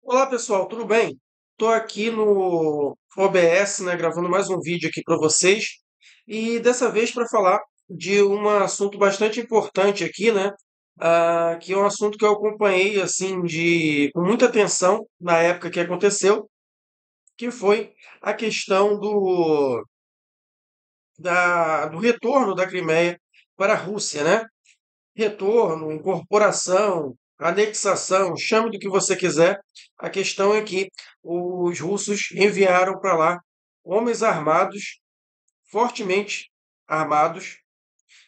Olá pessoal, tudo bem? Estou aqui no OBS, né, gravando mais um vídeo aqui para vocês e dessa vez para falar de um assunto bastante importante aqui, né? Que é um assunto que eu acompanhei assim com muita atenção na época que aconteceu, que foi a questão do retorno da Crimeia para a Rússia, né? Retorno, incorporação, anexação, chame do que você quiser. A questão é que os russos enviaram para lá homens armados, fortemente armados,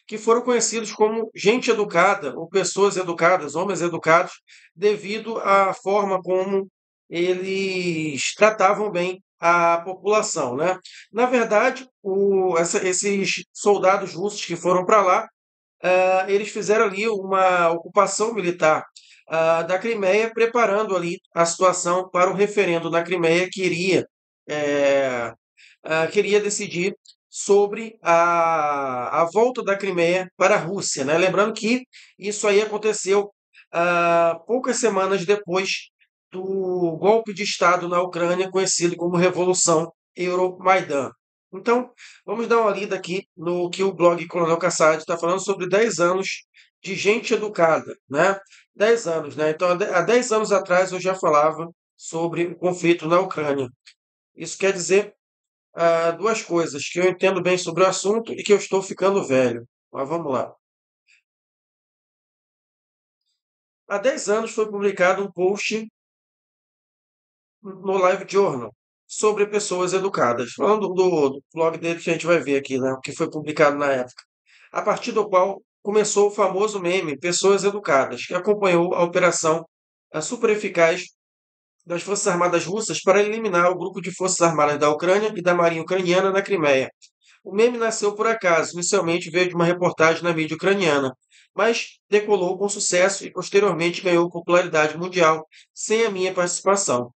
que foram conhecidos como gente educada, ou pessoas educadas, homens educados, devido à forma como eles tratavam bem a população, né? Na verdade, esses soldados russos que foram para lá eles fizeram ali uma ocupação militar da Crimeia, preparando ali a situação para o referendo na Crimeia que eh, queria decidir sobre a volta da Crimeia para a Rússia, né? Lembrando que isso aí aconteceu poucas semanas depois do golpe de Estado na Ucrânia, conhecido como Revolução Euromaidan. Então, vamos dar uma lida aqui no que o blog Coronel Kassad está falando sobre 10 anos de gente educada, né? 10 anos, né? Então, há 10 anos atrás eu já falava sobre o conflito na Ucrânia. Isso quer dizer duas coisas, que eu entendo bem sobre o assunto e que eu estou ficando velho. Mas vamos lá. Há 10 anos foi publicado um post no Live Journal sobre pessoas educadas, falando do blog dele que a gente vai ver aqui, né, que foi publicado na época, a partir do qual começou o famoso meme Pessoas Educadas, que acompanhou a operação super eficaz das Forças Armadas Russas para eliminar o grupo de Forças Armadas da Ucrânia e da Marinha Ucraniana na Crimeia. O meme nasceu por acaso, inicialmente veio de uma reportagem na mídia ucraniana, mas decolou com sucesso e posteriormente ganhou popularidade mundial sem a minha participação.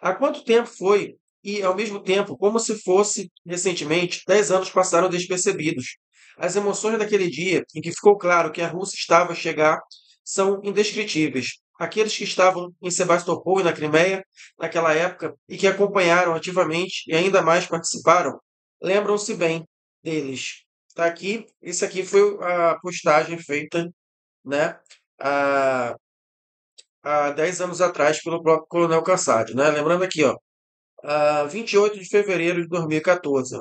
Há quanto tempo foi? E, ao mesmo tempo, como se fosse recentemente, 10 anos passaram despercebidos. As emoções daquele dia, em que ficou claro que a Rússia estava a chegar, são indescritíveis. Aqueles que estavam em Sebastopol e na Crimeia, naquela época, e que acompanharam ativamente e ainda mais participaram, lembram-se bem deles. Está aqui, isso aqui foi a postagem feita, né? Há 10 anos atrás pelo próprio Coronel Kassad, né? Lembrando aqui, ó, 28 de fevereiro de 2014.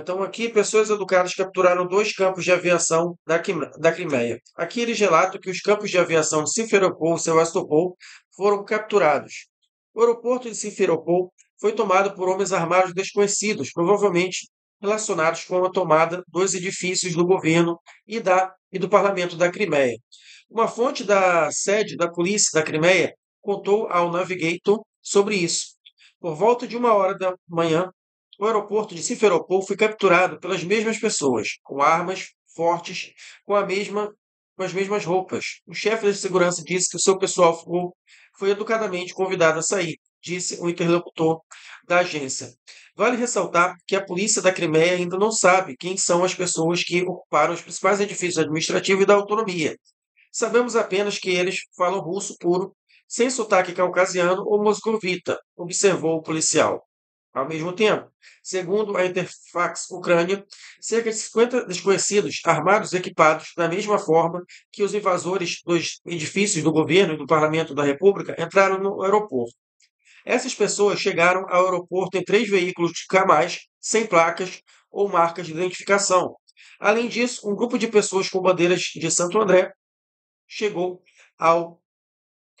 Então, aqui, pessoas educadas capturaram dois campos de aviação da Crimeia. Aqui eles relatam que os campos de aviação de Simferopol e Sevastopol foram capturados. O aeroporto de Simferopol foi tomado por homens armados desconhecidos, provavelmente relacionados com a tomada dos edifícios do governo e do parlamento da Crimeia. Uma fonte da sede da polícia da Crimeia contou ao Navigator sobre isso. Por volta de 1 hora da manhã, o aeroporto de Simferopol foi capturado pelas mesmas pessoas, com armas fortes, com as mesmas roupas. O chefe de segurança disse que o seu pessoal foi educadamente convidado a sair, disse o interlocutor da agência. Vale ressaltar que a polícia da Crimeia ainda não sabe quem são as pessoas que ocuparam os principais edifícios administrativos e da autonomia. Sabemos apenas que eles falam russo puro, sem sotaque caucasiano ou moscovita, observou o policial. Ao mesmo tempo, segundo a Interfax Ucrânia, cerca de 50 desconhecidos, armados e equipados da mesma forma que os invasores dos edifícios do governo e do parlamento da República, entraram no aeroporto. Essas pessoas chegaram ao aeroporto em 3 veículos de Kamaz, sem placas ou marcas de identificação. Além disso, um grupo de pessoas com bandeiras de Santo André chegou ao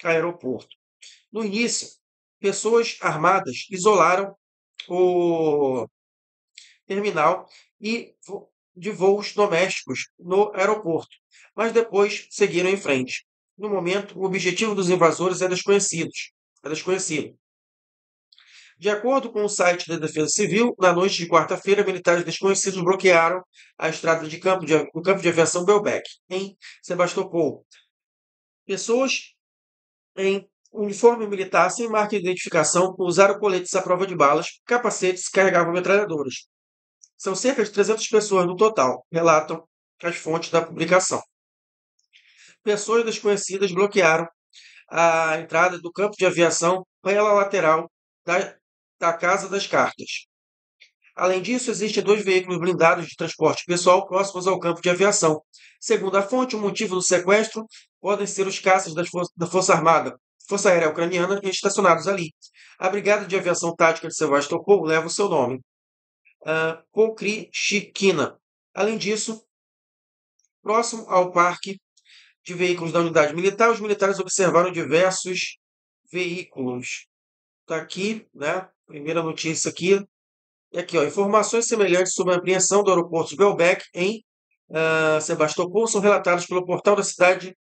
aeroporto. No início, pessoas armadas isolaram o terminal e de voos domésticos no aeroporto, mas depois seguiram em frente. No momento, o objetivo dos invasores é desconhecido. De acordo com o site da Defesa Civil, na noite de quarta-feira, militares desconhecidos bloquearam a estrada do campo de aviação Belbek, em Sebastopol. Pessoas em uniforme militar sem marca de identificação usaram coletes à prova de balas, capacetes e carregavam metralhadoras. São cerca de 300 pessoas no total, relatam as fontes da publicação. Pessoas desconhecidas bloquearam a entrada do campo de aviação pela lateral da Casa das Cartas. Além disso, existem dois veículos blindados de transporte pessoal próximos ao campo de aviação. Segundo a fonte, o motivo do sequestro podem ser os caças da Força Armada, Força Aérea Ucraniana, estacionados ali. A Brigada de Aviação Tática de Sevastopol leva o seu nome, Pokryshkina. Além disso, próximo ao parque de veículos da unidade militar, os militares observaram diversos veículos. Está aqui, né? Primeira notícia aqui. E aqui, ó, informações semelhantes sobre a apreensão do aeroporto de Belbek em Sebastopol são relatadas pelo portal da cidade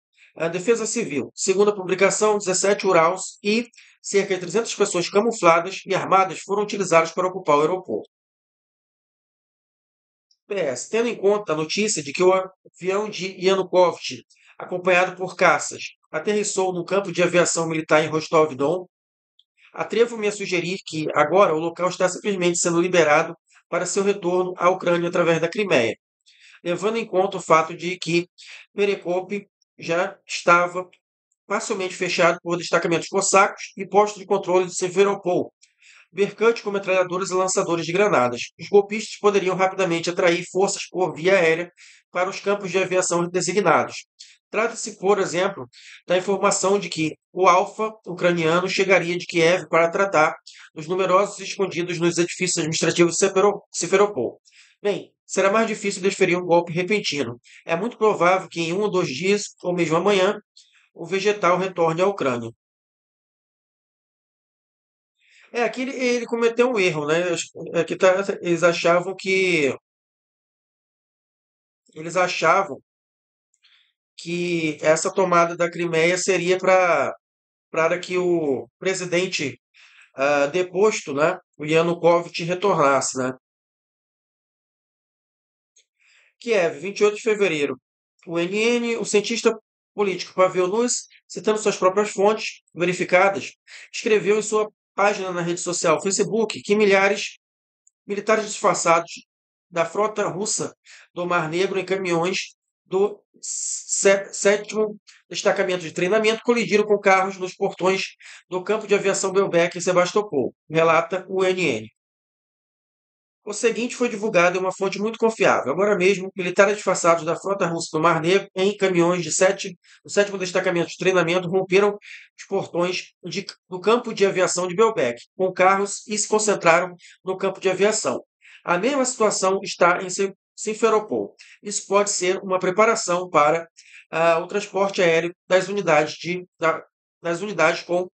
Defesa Civil. Segundo a publicação, 17 Urals e cerca de 300 pessoas camufladas e armadas foram utilizadas para ocupar o aeroporto. PS, tendo em conta a notícia de que o avião de Yanukovych, acompanhado por caças, aterrissou no campo de aviação militar em Rostov-Don, atrevo-me a sugerir que, agora, o local está simplesmente sendo liberado para seu retorno à Ucrânia através da Crimeia, levando em conta o fato de que Perekop já estava facilmente fechado por destacamentos cossacos e postos de controle de Severopol, Berkut com metralhadoras e lançadores de granadas. Os golpistas poderiam rapidamente atrair forças por via aérea para os campos de aviação designados. Trata-se, por exemplo, da informação de que o Alfa ucraniano chegaria de Kiev para tratar dos numerosos escondidos nos edifícios administrativos de Severopol. Bem, será mais difícil desferir um golpe repentino. É muito provável que em 1 ou 2 dias, ou mesmo amanhã, o vegetal retorne à Ucrânia. Aqui ele cometeu um erro, né? Aqui eles achavam que essa tomada da Crimeia seria para que o presidente deposto, né, o Yanukovych, retornasse, né? Kiev, 28 de fevereiro. O NN, o cientista político Pavel Nus, citando suas próprias fontes verificadas, escreveu em sua página na rede social Facebook que militares disfarçados da frota russa do Mar Negro em caminhões do 7º Destacamento de Treinamento colidiram com carros nos portões do campo de aviação Belbek em Sebastopol, relata o UNN. O seguinte foi divulgado em uma fonte muito confiável. Agora mesmo, militares disfarçados da frota russa do Mar Negro em caminhões do 7º Destacamento de Treinamento romperam os portões do campo de aviação de Belbek com carros e se concentraram no campo de aviação. A mesma situação está em Simferopol. Isso pode ser uma preparação para o transporte aéreo das unidades com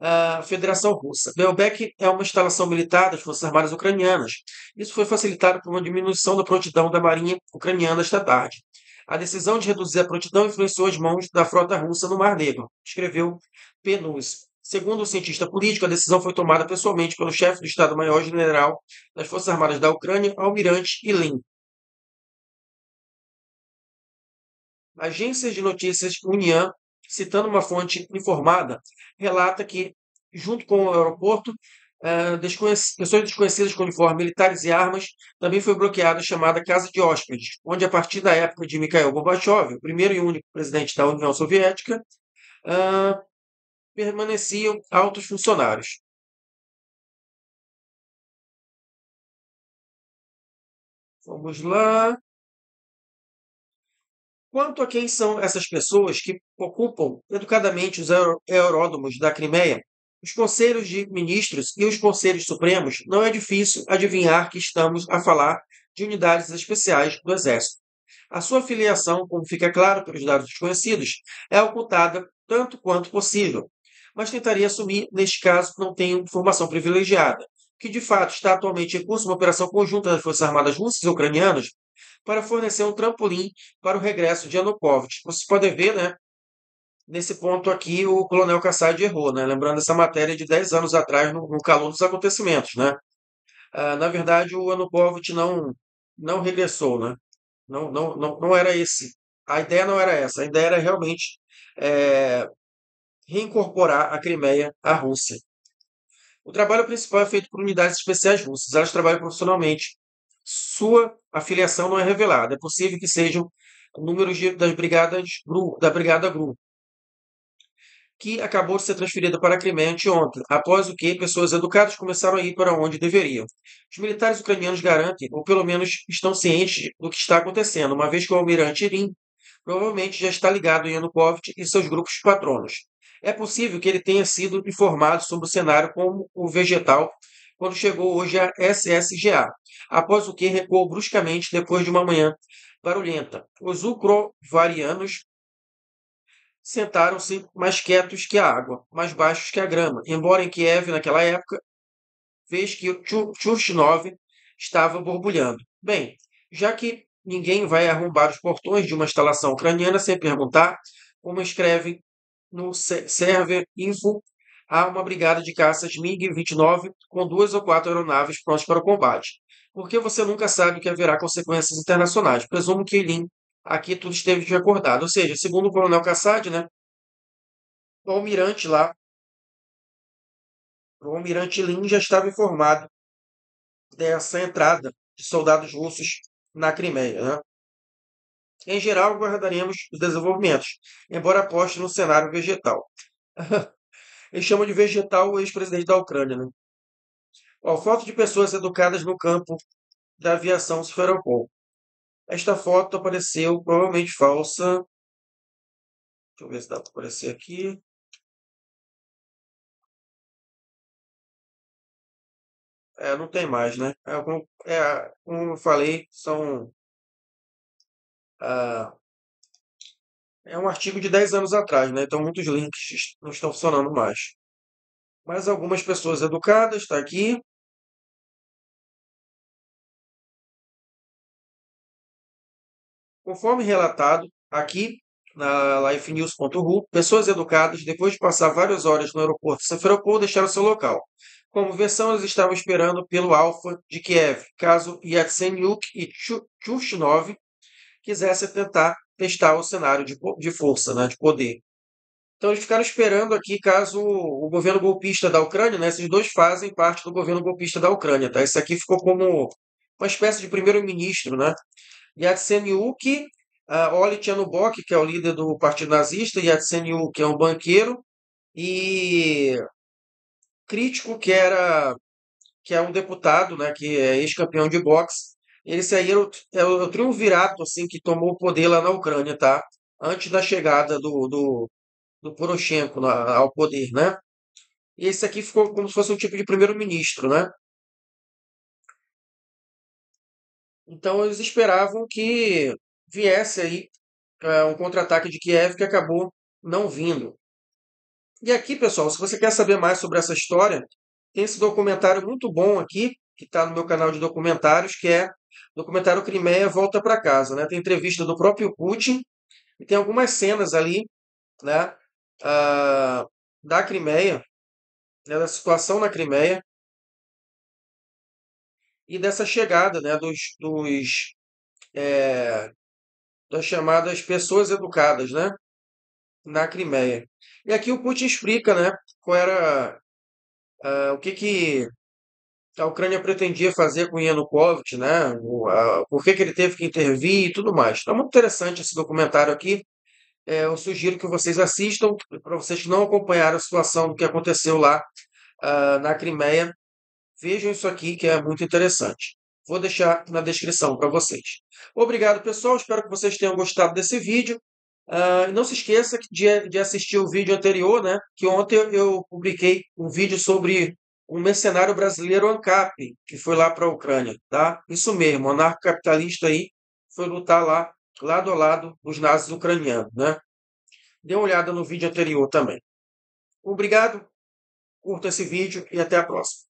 a Federação Russa. Belbek é uma instalação militar das Forças Armadas Ucranianas. Isso foi facilitado por uma diminuição da prontidão da Marinha Ucraniana esta tarde. A decisão de reduzir a prontidão influenciou as mãos da frota russa no Mar Negro, escreveu Penus. Segundo o cientista político, a decisão foi tomada pessoalmente pelo chefe do Estado-Maior-General das Forças Armadas da Ucrânia, Almirante Ilin. Agências de notícias União, citando uma fonte informada, relata que, junto com o aeroporto, pessoas desconhecidas com uniforme, militares e armas, também foi bloqueada a chamada Casa de Hóspedes, onde, a partir da época de Mikhail Gorbachev, o primeiro e único presidente da União Soviética, permaneciam altos funcionários. Vamos lá. Quanto a quem são essas pessoas que ocupam educadamente os aeródromos da Crimeia, os conselhos de ministros e os conselhos supremos, não é difícil adivinhar que estamos a falar de unidades especiais do Exército. A sua filiação, como fica claro pelos dados desconhecidos, é ocultada tanto quanto possível, mas tentaria assumir, neste caso, não tenho informação privilegiada, que de fato está atualmente em curso uma operação conjunta das Forças Armadas russas e ucranianas para fornecer um trampolim para o regresso de Yanukovych. Vocês podem ver, né? Nesse ponto aqui, o Coronel Kassad errou, né? Lembrando essa matéria de 10 anos atrás, no calor dos acontecimentos, né? Na verdade, o Yanukovych não regressou, né? Não era esse. A ideia não era essa. A ideia era realmente reincorporar a Crimeia à Rússia. O trabalho principal é feito por unidades especiais russas. Elas trabalham profissionalmente. Sua afiliação não é revelada. É possível que sejam números das brigadas GRU, da Brigada GRU. que acabou de ser transferida para a Crimeia anteontem, após o que pessoas educadas começaram a ir para onde deveriam. Os militares ucranianos garantem, ou pelo menos estão cientes do que está acontecendo, uma vez que o almirante Irin provavelmente já está ligado em Yanukovych e seus grupos patronos. É possível que ele tenha sido informado sobre o cenário como o vegetal quando chegou hoje à SSGA, após o que recuou bruscamente depois de uma manhã barulhenta. Os ucrovarianos sentaram-se mais quietos que a água, mais baixos que a grama, embora em Kiev, naquela época, fez que o Churchinov estava borbulhando. Bem, já que ninguém vai arrombar os portões de uma instalação ucraniana sem perguntar, como escreve no server info, há uma brigada de caças MiG-29 com 2 ou 4 aeronaves prontas para o combate. Porque você nunca sabe que haverá consequências internacionais. Presumo que aqui tudo esteve acordado. Ou seja, segundo o coronel Kassad, né, o almirante lá, o almirante Lin já estava informado dessa entrada de soldados russos na Crimeia, né? Em geral, guardaremos os desenvolvimentos, embora aposte no cenário vegetal. Eles chamam de vegetal o ex-presidente da Ucrânia, né? Ó, foto de pessoas educadas no campo da aviação Simferopol. Esta foto apareceu, provavelmente falsa. Deixa eu ver se dá para aparecer aqui. É, não tem mais, né? Como eu falei, ah, é um artigo de 10 anos atrás, né? Então muitos links não estão funcionando mais. Mas algumas pessoas educadas, está aqui. Conforme relatado aqui na lifenews.ru, pessoas educadas, depois de passar várias horas no aeroporto de Simferopol, deixaram seu local. Como versão, eles estavam esperando pelo Alfa de Kiev, caso Yatsenyuk e Churchinov quisessem tentar testar o cenário de força, né, de poder. Então eles ficaram esperando aqui caso o governo golpista da Ucrânia, né, esses dois fazem parte do governo golpista da Ucrânia, tá? Esse aqui ficou como uma espécie de primeiro-ministro, né? Yatsenyuk, Olit Yanubok, que é o líder do partido nazista, Yatsenyuk, que é um banqueiro, e Crítico, que é um deputado, né, que é ex-campeão de boxe. Esse aí é o triunvirato assim, que tomou o poder lá na Ucrânia, tá? Antes da chegada do Poroshenko ao poder, né? E esse aqui ficou como se fosse um tipo de primeiro-ministro, né? Então eles esperavam que viesse aí um contra-ataque de Kiev que acabou não vindo. E aqui, pessoal, se você quer saber mais sobre essa história, tem esse documentário muito bom aqui, que está no meu canal de documentários, que é o documentário Crimeia Volta para Casa, né? Tem entrevista do próprio Putin e tem algumas cenas ali, né, ah, da Crimeia, né, da situação na Crimeia e dessa chegada, né, das chamadas pessoas educadas, né, na Crimeia. E aqui o Putin explica, né, qual era o que a Ucrânia pretendia fazer com Yanukovych, né, por que ele teve que intervir e tudo mais. Está muito interessante esse documentário aqui. Eu sugiro que vocês assistam, para vocês que não acompanharam a situação do que aconteceu lá na Crimeia. Vejam isso aqui que é muito interessante. Vou deixar na descrição para vocês. Obrigado, pessoal. Espero que vocês tenham gostado desse vídeo. E não se esqueça de assistir o vídeo anterior, né? Que ontem eu publiquei um vídeo sobre um mercenário brasileiro ANCAP, que foi lá para a Ucrânia, tá? Isso mesmo, o anarcocapitalista aí foi lutar lá, lado a lado dos nazis ucranianos, né? Dê uma olhada no vídeo anterior também. Obrigado, curta esse vídeo e até a próxima.